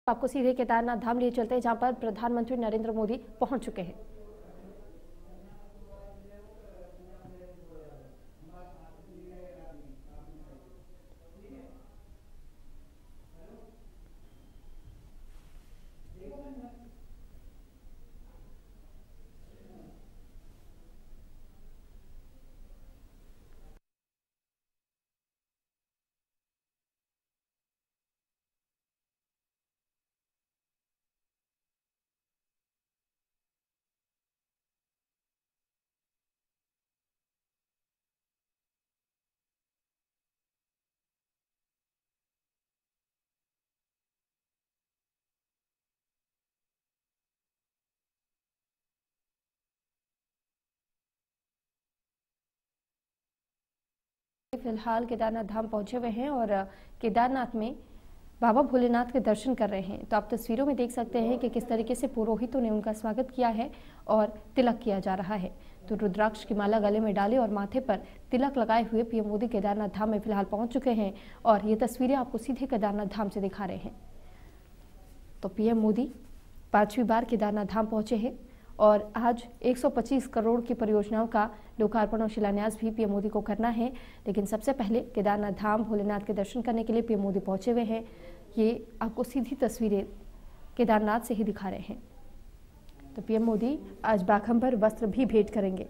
आपको सीधे केदारनाथ धाम लिए चलते हैं, जहां पर प्रधानमंत्री नरेंद्र मोदी पहुंच चुके हैं। फिलहाल केदारनाथ धाम पहुंचे हुए हैं और केदारनाथ में बाबा भोलेनाथ के दर्शन कर रहे हैं। तो आप तस्वीरों में देख सकते हैं कि किस तरीके से पुरोहितों ने उनका स्वागत किया है और तिलक किया जा रहा है। तो रुद्राक्ष की माला गले में डाले और माथे पर तिलक लगाए हुए पीएम मोदी केदारनाथ धाम में फिलहाल पहुंच चुके हैं और ये तस्वीरें आपको सीधे केदारनाथ धाम से दिखा रहे हैं। तो पीएम मोदी 5वीं बार केदारनाथ धाम पहुंचे हैं और आज 125 करोड़ की परियोजनाओं का लोकार्पण और शिलान्यास भी पीएम मोदी को करना है। लेकिन सबसे पहले केदारनाथ धाम भोलेनाथ के दर्शन करने के लिए पीएम मोदी पहुंचे हुए हैं। ये आपको सीधी तस्वीरें केदारनाथ से ही दिखा रहे हैं। तो पीएम मोदी आज बाघंबर वस्त्र भी भेंट करेंगे।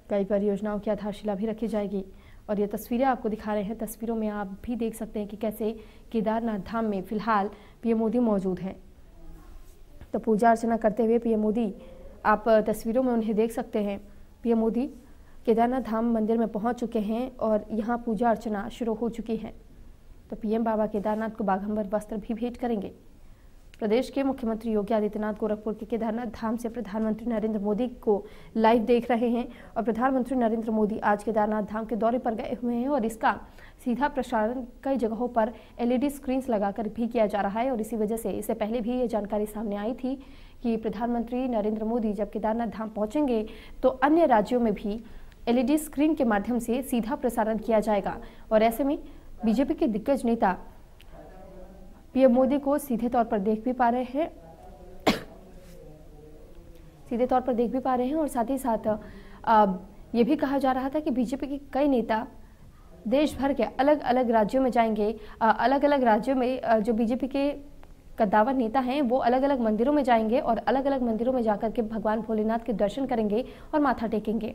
कई परियोजनाओं की आधारशिला भी रखी जाएगी और ये तस्वीरें आपको दिखा रहे हैं। तस्वीरों में आप भी देख सकते हैं कि कैसे केदारनाथ धाम में फिलहाल पीएम मोदी मौजूद हैं। तो पूजा अर्चना करते हुए पीएम मोदी, आप तस्वीरों में उन्हें देख सकते हैं। पीएम मोदी केदारनाथ धाम मंदिर में पहुंच चुके हैं और यहां पूजा अर्चना शुरू हो चुकी है। तो पीएम बाबा केदारनाथ को बाघंबर वस्त्र भी भेंट करेंगे। प्रदेश के मुख्यमंत्री योगी आदित्यनाथ गोरखपुर के केदारनाथ धाम से प्रधानमंत्री नरेंद्र मोदी को लाइव देख रहे हैं और प्रधानमंत्री नरेंद्र मोदी आज केदारनाथ धाम के दौरे पर गए हुए हैं और इसका सीधा प्रसारण कई जगहों पर LED स्क्रीन्स लगाकर भी किया जा रहा है। और इसी वजह से इससे पहले भी ये जानकारी सामने आई थी कि प्रधानमंत्री नरेंद्र मोदी जब केदारनाथ धाम पहुंचेंगे तो अन्य राज्यों में भी LED स्क्रीन के माध्यम से सीधा प्रसारण किया जाएगा। और ऐसे में बीजेपी के दिग्गज नेता पीएम मोदी को सीधे तौर पर देख भी पा रहे हैं और साथ ही साथ ये भी कहा जा रहा था कि बीजेपी के कई नेता देश भर के अलग अलग राज्यों में जाएंगे। अलग अलग राज्यों में जो बीजेपी के कद्दावर नेता हैं वो अलग अलग मंदिरों में जाएंगे और अलग अलग मंदिरों में जाकर के भगवान भोलेनाथ के दर्शन करेंगे और माथा टेकेंगे।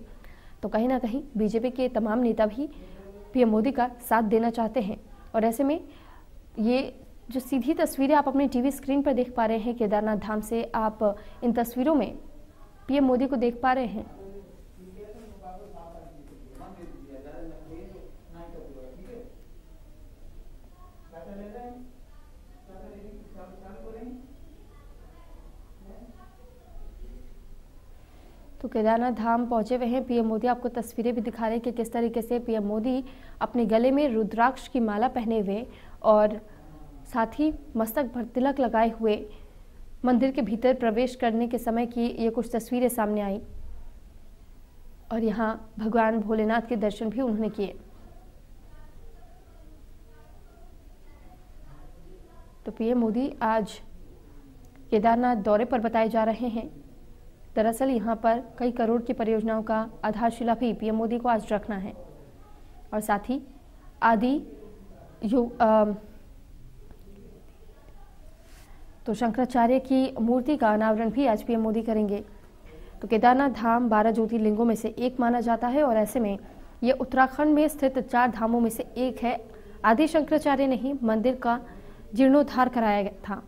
तो कहीं ना कहीं बीजेपी के तमाम नेता भी पीएम मोदी का साथ देना चाहते हैं। और ऐसे में ये जो सीधी तस्वीरें आप अपने टीवी स्क्रीन पर देख पा रहे हैं केदारनाथ धाम से, आप इन तस्वीरों में पीएम मोदी को देख पा रहे हैं। तो केदारनाथ धाम पहुंचे हुए हैं पीएम मोदी। आपको तस्वीरें भी दिखा रहे हैं कि किस तरीके से पीएम मोदी अपने गले में रुद्राक्ष की माला पहने हुए और साथ ही मस्तक भर तिलक लगाए हुए मंदिर के भीतर प्रवेश करने के समय की ये कुछ तस्वीरें सामने आई और यहाँ भगवान भोलेनाथ के दर्शन भी उन्होंने किए। तो पीएम मोदी आज केदारनाथ दौरे पर बताए जा रहे हैं। दरअसल यहाँ पर कई करोड़ की परियोजनाओं का आधारशिला भी पीएम मोदी को आज रखना है और साथ ही तो शंकराचार्य की मूर्ति का अनावरण भी आज पीएम मोदी करेंगे। तो केदारनाथ धाम 12 ज्योतिर्लिंगों में से एक माना जाता है और ऐसे में ये उत्तराखंड में स्थित 4 धामों में से एक है। आदि शंकराचार्य ने ही मंदिर का जीर्णोद्धार कराया गया था।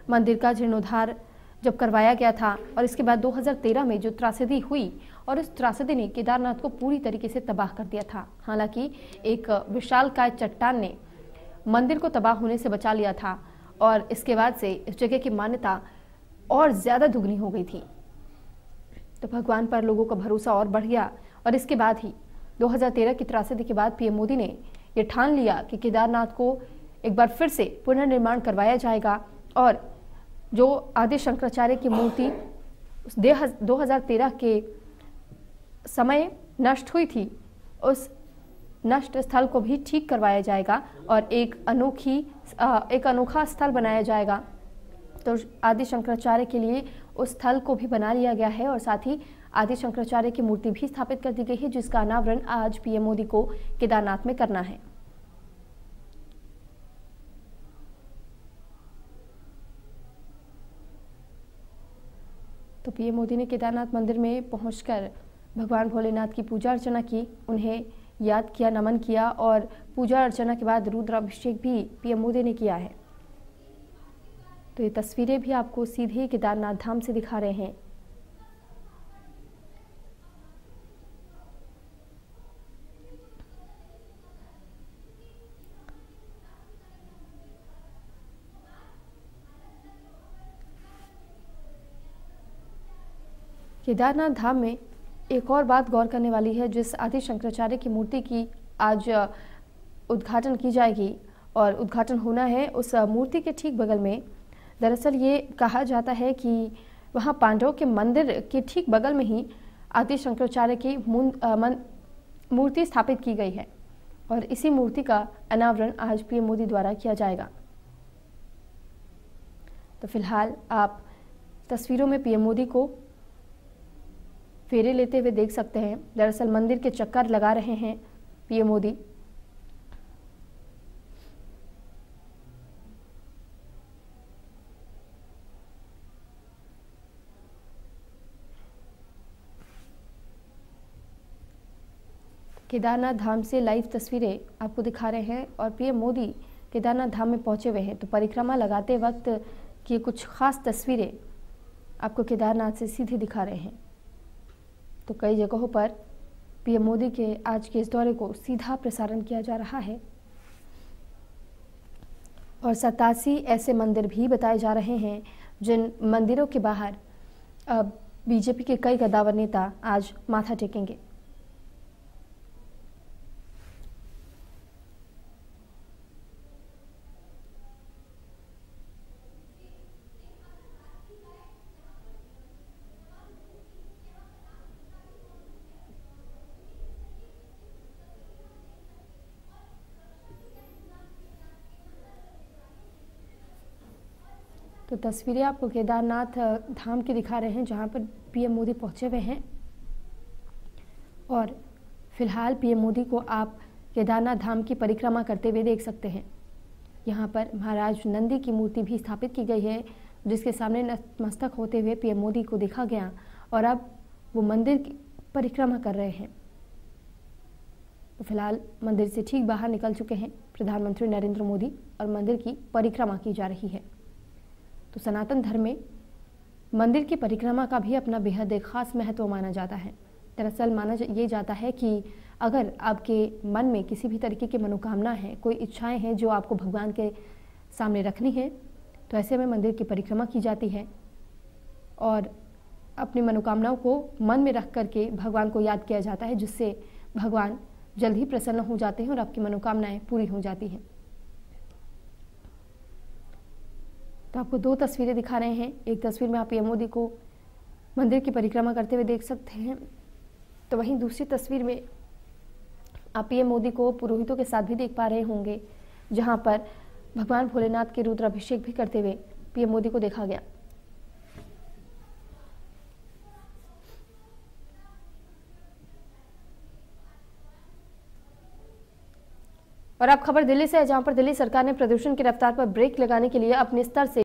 मंदिर का जीर्णोद्धार जब करवाया गया था और इसके बाद 2013 में जो त्रासदी हुई और इस त्रासदी ने केदारनाथ को पूरी तरीके से तबाह कर दिया था। हालांकि एक विशालकाय चट्टान ने मंदिर को तबाह होने से बचा लिया था और इसके बाद से इस जगह की मान्यता और ज़्यादा दुगनी हो गई थी। तो भगवान पर लोगों का भरोसा और बढ़ गया और इसके बाद ही 2013 की त्रासदी के बाद पीएम मोदी ने यह ठान लिया कि केदारनाथ को एक बार फिर से पुनर्निर्माण करवाया जाएगा और जो आदि शंकराचार्य की मूर्ति 2013 के समय नष्ट हुई थी, उस नष्ट स्थल को भी ठीक करवाया जाएगा और एक अनोखा स्थल बनाया जाएगा। तो आदि शंकराचार्य के लिए उस स्थल को भी बना लिया गया है और साथ ही आदि शंकराचार्य की मूर्ति भी स्थापित कर दी गई है, जिसका अनावरण आज पीएम मोदी को केदारनाथ में करना है। तो पीएम मोदी ने केदारनाथ मंदिर में पहुंचकर भगवान भोलेनाथ की पूजा अर्चना की, उन्हें याद किया, नमन किया और पूजा अर्चना के बाद रुद्राभिषेक भी पीएम मोदी ने किया है। तो ये तस्वीरें भी आपको सीधे केदारनाथ धाम से दिखा रहे हैं। केदारनाथ धाम में एक और बात गौर करने वाली है, जिस आदि शंकराचार्य की मूर्ति की आज उद्घाटन की जाएगी और उद्घाटन होना है, उस मूर्ति के ठीक बगल में दरअसल ये कहा जाता है कि वहाँ पांडवों के मंदिर के ठीक बगल में ही आदि शंकराचार्य की मूर्ति स्थापित की गई है और इसी मूर्ति का अनावरण आज पीएम मोदी द्वारा किया जाएगा। तो फिलहाल आप तस्वीरों में पीएम मोदी को फेरे लेते हुए देख सकते हैं। दरअसल मंदिर के चक्कर लगा रहे हैं पीएम मोदी। केदारनाथ धाम से लाइव तस्वीरें आपको दिखा रहे हैं और पीएम मोदी केदारनाथ धाम में पहुंचे हुए हैं। तो परिक्रमा लगाते वक्त की कुछ खास तस्वीरें आपको केदारनाथ से सीधे दिखा रहे हैं। तो कई जगहों पर पीएम मोदी के आज के इस दौरे को सीधा प्रसारण किया जा रहा है और 87 ऐसे मंदिर भी बताए जा रहे हैं जिन मंदिरों के बाहर बीजेपी के कई गद्दावर नेता आज माथा टेकेंगे। तो तस्वीरें आपको केदारनाथ धाम की दिखा रहे हैं जहां पर पीएम मोदी पहुंचे हुए हैं और फिलहाल पीएम मोदी को आप केदारनाथ धाम की परिक्रमा करते हुए देख सकते हैं। यहां पर महाराज नंदी की मूर्ति भी स्थापित की गई है, जिसके सामने नतमस्तक होते हुए पीएम मोदी को देखा गया और अब वो मंदिर की परिक्रमा कर रहे हैं। तो फिलहाल मंदिर से ठीक बाहर निकल चुके हैं प्रधानमंत्री नरेंद्र मोदी और मंदिर की परिक्रमा की जा रही है। तो सनातन धर्म में मंदिर की परिक्रमा का भी अपना बेहद एक खास महत्व माना जाता है। दरअसल माना ये जाता है कि अगर आपके मन में किसी भी तरीके की मनोकामना है, कोई इच्छाएं हैं जो आपको भगवान के सामने रखनी है, तो ऐसे में मंदिर की परिक्रमा की जाती है और अपनी मनोकामनाओं को मन में रख करके भगवान को याद किया जाता है, जिससे भगवान जल्द ही प्रसन्न हो जाते हैं और आपकी मनोकामनाएं पूरी हो जाती हैं। तो आपको दो तस्वीरें दिखा रहे हैं। एक तस्वीर में आप पीएम मोदी को मंदिर की परिक्रमा करते हुए देख सकते हैं, तो वहीं दूसरी तस्वीर में आप पीएम मोदी को पुरोहितों के साथ भी देख पा रहे होंगे, जहां पर भगवान भोलेनाथ के रुद्राभिषेक भी करते हुए पीएम मोदी को देखा गया। और अब खबर दिल्ली से है, जहां पर दिल्ली सरकार ने प्रदूषण की रफ्तार पर ब्रेक लगाने के लिए अपने स्तर से